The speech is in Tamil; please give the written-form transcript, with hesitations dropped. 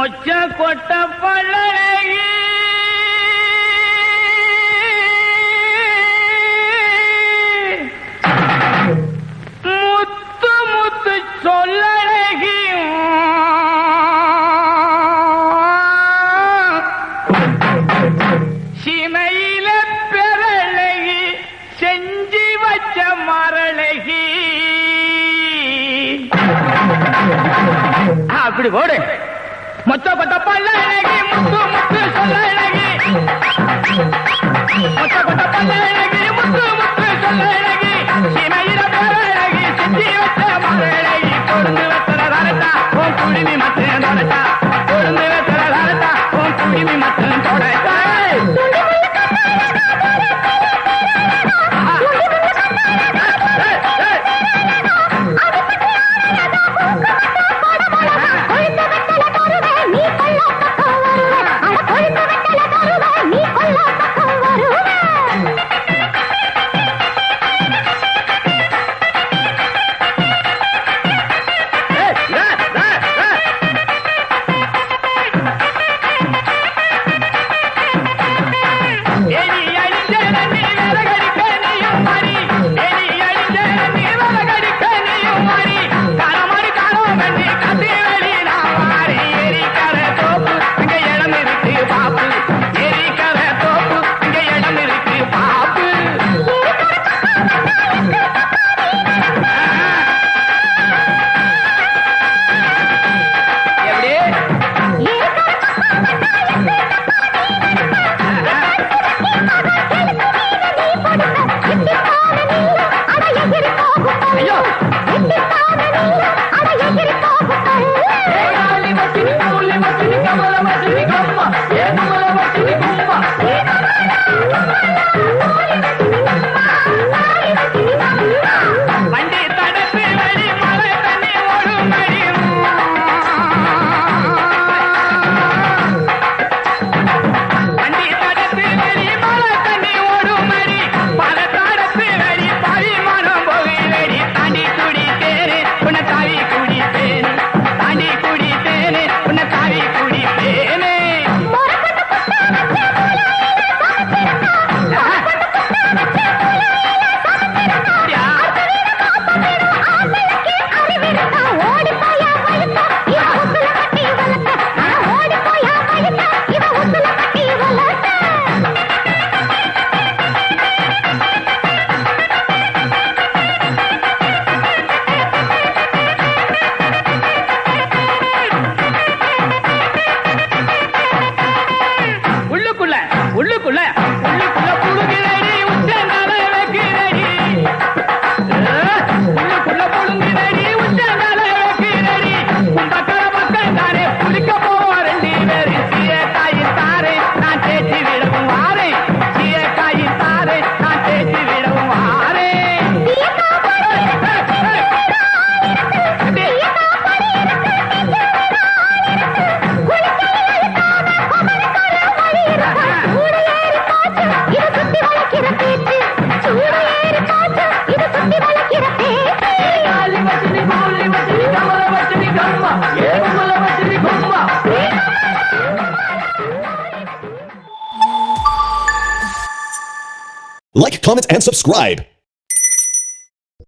மொச்ச கொட்ட பழகி முத்து முத்து சொல்லழகி சிமையில பெறழகி செஞ்சி வச்ச மரழகி அப்படி போடு மொத்த கொட்ட பல்லழகி முத்து முத்து சொல்லழகி மொத்த கொட்ட பல்லழகி முத்து முத்து சொல்லழகி சிமையில பெறழகி செஞ்சி வச்ச மரழகி கொழுந்து வெத்தல தரட்டா உன் குடிமி மத்தன் தொடட்டா கொழுந்து வெத்தல தரட்டா உன் குடிமி மத்தன் தொடட்டா Like, comment, and subscribe.